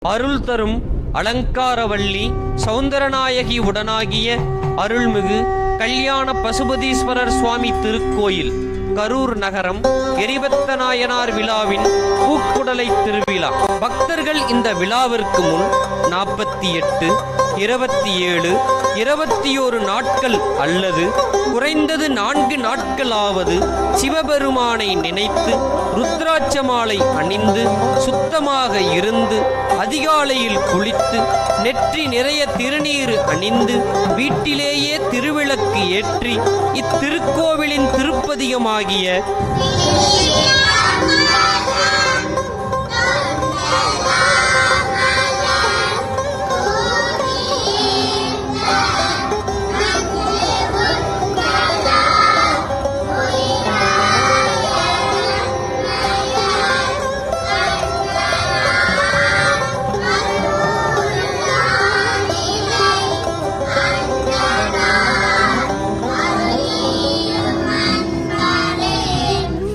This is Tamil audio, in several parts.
அருள் தரும் அலங்காரவல்லி சௌந்தரநாயகி உடனாகிய அருள்மிகு கல்யாண பசுபதீஸ்வரர் சுவாமி திருக்கோயில் கரூர் நகரம் எரிபத்த நாயனார் விழாவின் பூக்குடலை திருவிழா. பக்தர்கள் இந்த விழாவிற்கு முன் 48, 27, 21 நாட்கள் அல்லது குறைந்தது 4 நாட்களாவது சிவபெருமானை நினைத்து ருத்ராட்ச மாலை அணிந்து சுத்தமாக இருந்து அதிகாலையில் குளித்து நெற்றி நிறைய திருநீர் அணிந்து வீட்டிலேயே திருவிளக்கு ஏற்றி இத்திருக்கோவிலின் திருப்பதிகமாகிய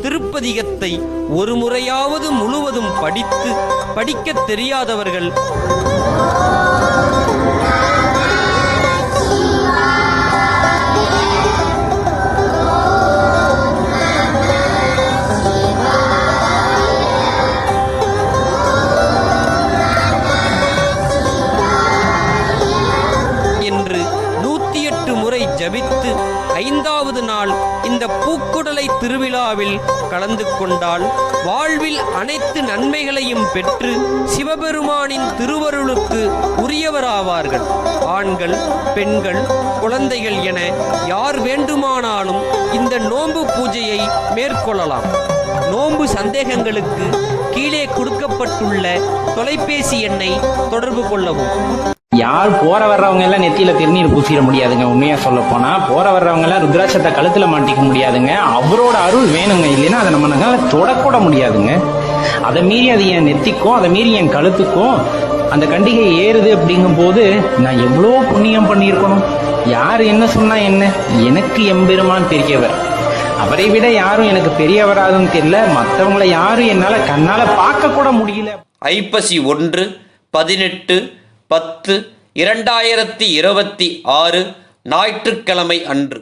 திருப்பதிகத்தை ஒரு முறையாவது முழுவதும் படிக்கத் தெரியாதவர்கள் என்று 108 முறை ஜபித்து 5வது நாள் இந்த பூக்குடலை திருவிழாவில் கலந்து கொண்டால் வாழ்வில் அனைத்து நன்மைகளையும் பெற்று சிவபெருமானின் திருவருளுக்கு உரியவராவார்கள். ஆண்கள், பெண்கள், குழந்தைகள் என யார் வேண்டுமானாலும் இந்த நோன்பு பூஜையை மேற்கொள்ளலாம். நோன்பு சந்தேகங்களுக்கு கீழே கொடுக்கப்பட்டுள்ள தொலைபேசி எண்ணை தொடர்பு கொள்ளவும். யார் போற வர்றவங்க எல்லாம் நெத்தியில திருநீர் பூசிட முடியாதுங்க. உண்மையா சொல்ல போனா போற வர்றவங்க எல்லாம் ருத்ராட்சத்தை கழுத்துல மாட்டிக்க முடியாதுங்க. அவரோட அருள் வேணுங்க, இல்லைன்னா அதை நம்ம தொடக்கூட முடியாதுங்க. அதை மீறி அது என் நெத்திக்கும் அதை மீறி என் கழுத்துக்கும் அந்த கண்டிகை ஏறுது அப்படிங்கும் போது நான் எவ்வளோ புண்ணியம் பண்ணியிருக்கணும். யார் என்ன சொன்னா என்ன, எனக்கு எம்பெருமான் பெரியவர். அவரை விட யாரும் எனக்கு பெரியவராதுன்னு தெரியல. மற்றவங்களை யாரும் என்னால கண்ணால பார்க்க கூட முடியல. ஐப்பசி 1, 18, 10, 2026 ஞாயிற்றுக்கிழமை அன்று